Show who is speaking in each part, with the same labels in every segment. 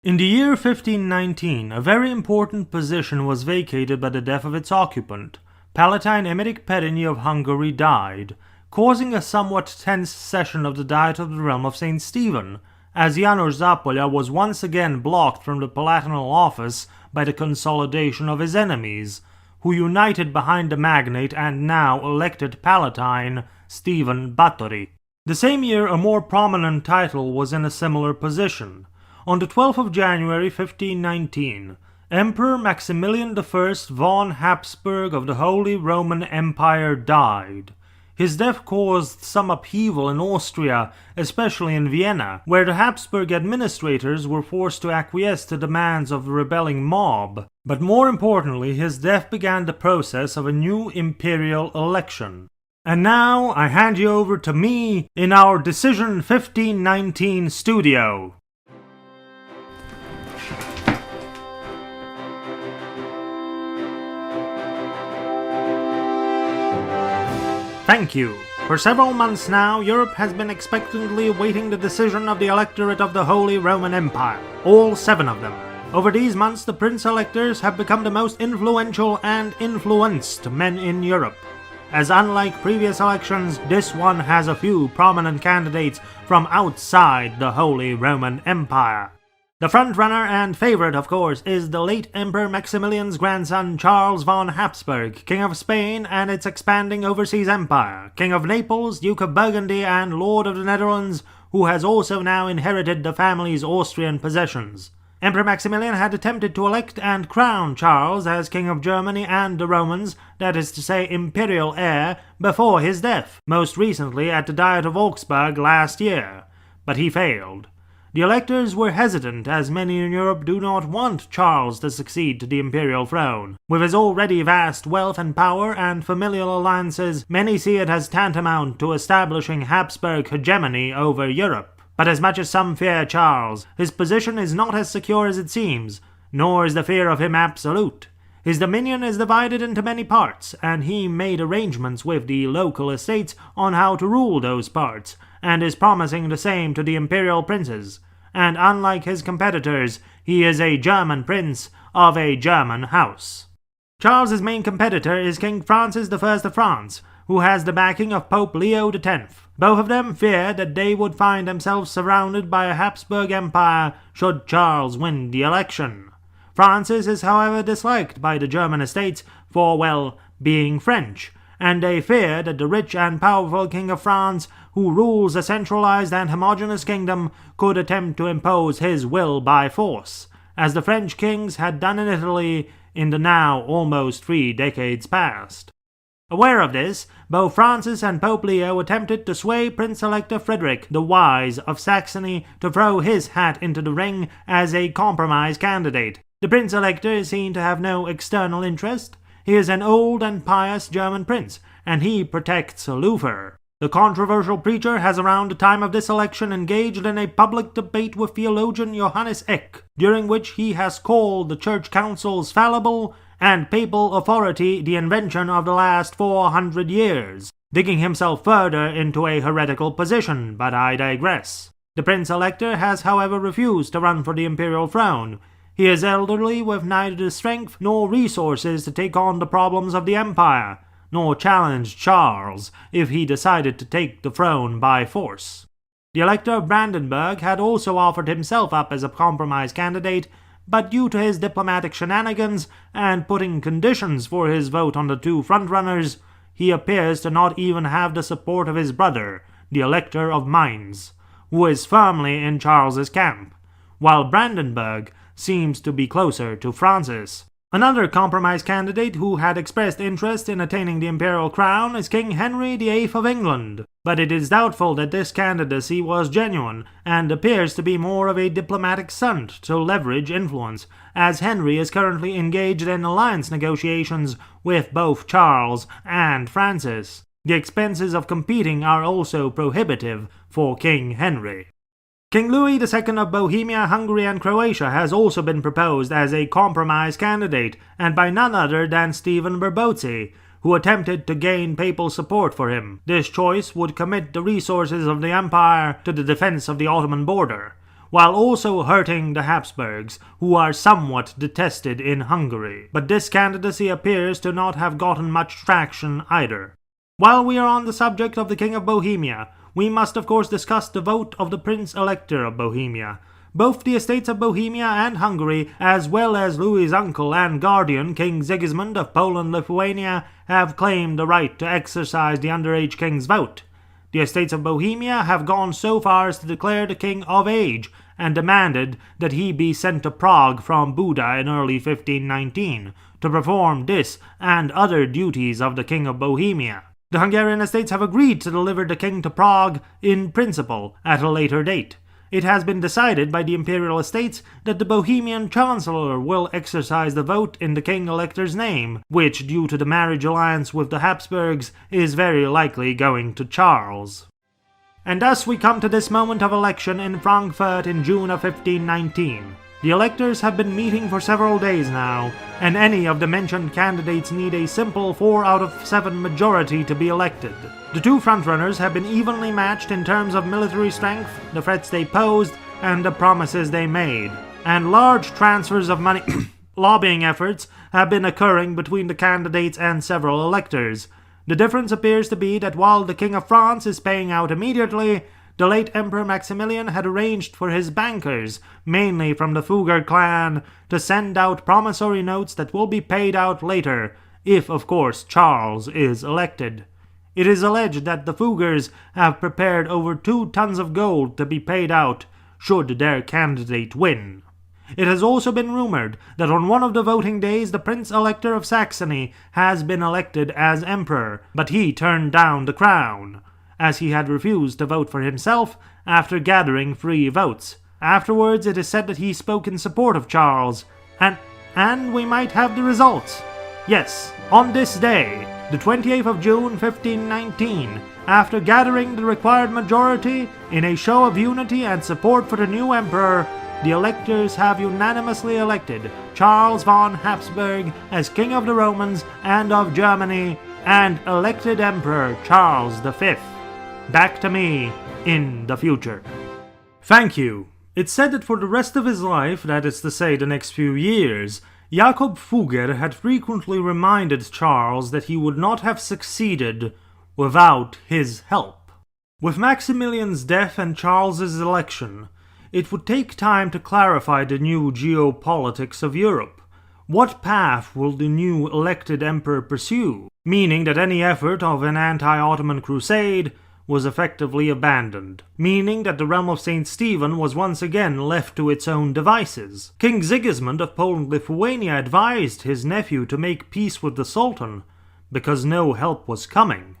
Speaker 1: In the year 1519, a very important position was vacated by the death of its occupant. Palatine Emeric Perigny of Hungary died, causing a somewhat tense session of the Diet of the Realm of St. Stephen, as Janos Zapolia was once again blocked from the palatinal office by the consolidation of his enemies, who united behind the magnate and now elected Palatine, Stephen Batory. The same year a more prominent title was in a similar position. On the 12th of January 1519, Emperor Maximilian I von Habsburg of the Holy Roman Empire died. His death caused some upheaval in Austria, especially in Vienna, where the Habsburg administrators were forced to acquiesce to demands of the rebelling mob. But more importantly, his death began the process of a new imperial election. And now I hand you over to me in our Decision 1519 studio. Thank you. For several months now, Europe has been expectantly awaiting the decision of the electorate of the Holy Roman Empire, all 7 of them. Over these months, the prince-electors have become the most influential and influenced men in Europe. As unlike previous elections, this one has a few prominent candidates from outside the Holy Roman Empire. The frontrunner and favorite, of course, is the late Emperor Maximilian's grandson Charles von Habsburg, King of Spain and its expanding overseas empire, King of Naples, Duke of Burgundy, and Lord of the Netherlands, who has also now inherited the family's Austrian possessions. Emperor Maximilian had attempted to elect and crown Charles as King of Germany and the Romans, that is to say imperial heir, before his death, most recently at the Diet of Augsburg last year, but he failed. The electors were hesitant, as many in Europe do not want Charles to succeed to the imperial throne. With his already vast wealth and power and familial alliances, many see it as tantamount to establishing Habsburg hegemony over Europe. But as much as some fear Charles, his position is not as secure as it seems, nor is the fear of him absolute. His dominion is divided into many parts, and he made arrangements with the local estates on how to rule those parts, and is promising the same to the imperial princes. And unlike his competitors, he is a German prince of a German house. Charles's main competitor is King Francis I of France, who has the backing of Pope Leo X. Both of them fear that they would find themselves surrounded by a Habsburg empire should Charles win the election. Francis is however disliked by the German estates for, well, being French, and they fear that the rich and powerful King of France, who rules a centralized and homogeneous kingdom, could attempt to impose his will by force, as the French kings had done in Italy in the now almost 3 decades past. Aware of this, both Francis and Pope Leo attempted to sway Prince-Elector Frederick the Wise of Saxony to throw his hat into the ring as a compromise candidate. The Prince-Elector is seen to have no external interest. He is an old and pious German prince, and he protects Luther. The controversial preacher has around the time of this election engaged in a public debate with theologian Johannes Eck, during which he has called the church councils fallible and papal authority the invention of the last 400 years, digging himself further into a heretical position, but I digress. The Prince-Elector has however refused to run for the imperial throne. He is elderly with neither the strength nor resources to take on the problems of the empire, nor challenge Charles if he decided to take the throne by force. The Elector of Brandenburg had also offered himself up as a compromise candidate, but due to his diplomatic shenanigans and putting conditions for his vote on the 2 frontrunners, he appears to not even have the support of his brother, the Elector of Mainz, who is firmly in Charles's camp, while Brandenburg seems to be closer to Francis. Another compromise candidate who had expressed interest in attaining the imperial crown is King Henry VIII of England, but it is doubtful that this candidacy was genuine, and appears to be more of a diplomatic stunt to leverage influence, as Henry is currently engaged in alliance negotiations with both Charles and Francis. The expenses of competing are also prohibitive for King Henry. King Louis II of Bohemia, Hungary, and Croatia has also been proposed as a compromise candidate, and by none other than Stephen Barbozi, who attempted to gain papal support for him. This choice would commit the resources of the empire to the defense of the Ottoman border, while also hurting the Habsburgs, who are somewhat detested in Hungary. But this candidacy appears to not have gotten much traction either. While we are on the subject of the King of Bohemia, we must of course discuss the vote of the Prince Elector of Bohemia. Both the estates of Bohemia and Hungary, as well as Louis's uncle and guardian, King Sigismund of Poland-Lithuania, have claimed the right to exercise the underage king's vote. The estates of Bohemia have gone so far as to declare the king of age, and demanded that he be sent to Prague from Buda in early 1519, to perform this and other duties of the King of Bohemia. The Hungarian estates have agreed to deliver the king to Prague in principle at a later date. It has been decided by the Imperial Estates that the Bohemian Chancellor will exercise the vote in the King-Elector's name, which, due to the marriage alliance with the Habsburgs, is very likely going to Charles. And thus we come to this moment of election in Frankfurt in June of 1519. The electors have been meeting for several days now, and any of the mentioned candidates need a simple 4 out of 7 majority to be elected. The two frontrunners have been evenly matched in terms of military strength, the threats they posed, and the promises they made. And large transfers of money lobbying efforts have been occurring between the candidates and several electors. The difference appears to be that while the King of France is paying out immediately, the late Emperor Maximilian had arranged for his bankers, mainly from the Fugger clan, to send out promissory notes that will be paid out later, if of course Charles is elected. It is alleged that the Fuggers have prepared over 2 tons of gold to be paid out should their candidate win. It has also been rumored that on one of the voting days the Prince Elector of Saxony has been elected as emperor, but he turned down the crown, as he had refused to vote for himself after gathering 3 votes. Afterwards it is said that he spoke in support of Charles, and we might have the results. Yes, on this day, the 28th of June 1519, after gathering the required majority in a show of unity and support for the new emperor, the electors have unanimously elected Charles von Habsburg as King of the Romans and of Germany, and elected Emperor Charles V. Back to me in the future. Thank you. It's said that for the rest of his life, that is to say the next few years, Jakob Fugger had frequently reminded Charles that he would not have succeeded without his help. With Maximilian's death and Charles's election, it would take time to clarify the new geopolitics of Europe. What path will the new elected emperor pursue? Meaning that any effort of an anti-Ottoman crusade was effectively abandoned, meaning that the realm of St. Stephen was once again left to its own devices. King Sigismund of Poland-Lithuania advised his nephew to make peace with the Sultan, because no help was coming.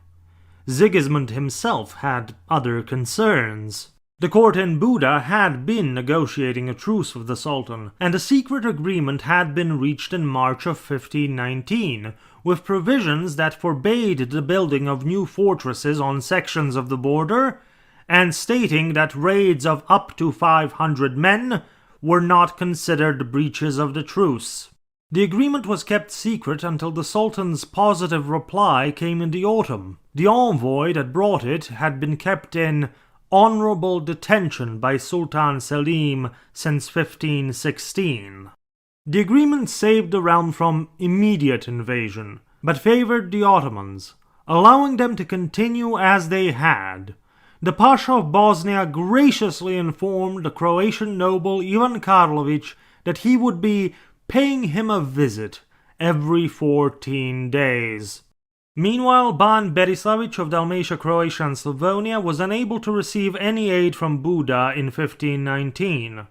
Speaker 1: Sigismund himself had other concerns. The court in Buda had been negotiating a truce with the Sultan, and a secret agreement had been reached in March of 1519, with provisions that forbade the building of new fortresses on sections of the border, and stating that raids of up to 500 men were not considered breaches of the truce. The agreement was kept secret until the Sultan's positive reply came in the autumn. The envoy that brought it had been kept in honorable detention by Sultan Selim since 1516. The agreement saved the realm from immediate invasion, but favored the Ottomans, allowing them to continue as they had. The Pasha of Bosnia graciously informed the Croatian noble Ivan Karlović that he would be paying him a visit every 14 days. Meanwhile, Ban Berislavić of Dalmatia, Croatia and Slavonia was unable to receive any aid from Buda in 1519.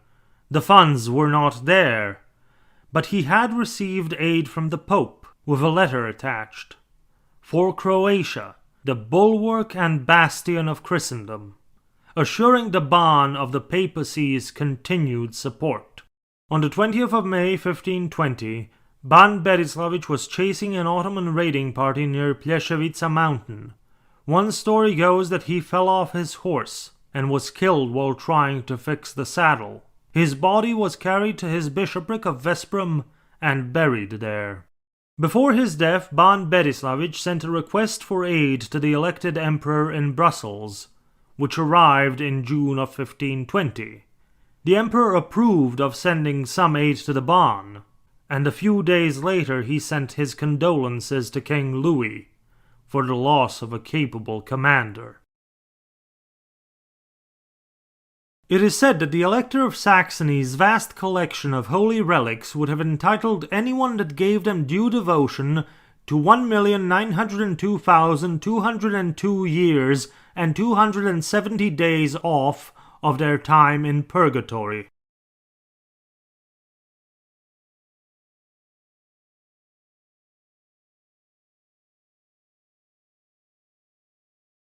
Speaker 1: The funds were not there, but he had received aid from the Pope, with a letter attached, for Croatia, the bulwark and bastion of Christendom, assuring the Ban of the papacy's continued support. On the 20th of May 1520, Ban Berislavić was chasing an Ottoman raiding party near Pleshevica mountain. One story goes that he fell off his horse and was killed while trying to fix the saddle. His body was carried to his bishopric of Veszprém and buried there. Before his death, Ban Berislavić sent a request for aid to the elected emperor in Brussels, which arrived in June of 1520. The emperor approved of sending some aid to the Ban, and a few days later he sent his condolences to King Louis for the loss of a capable commander. It is said that the Elector of Saxony's vast collection of holy relics would have entitled anyone that gave them due devotion to 1,902,202 years and 270 days off of their time in purgatory.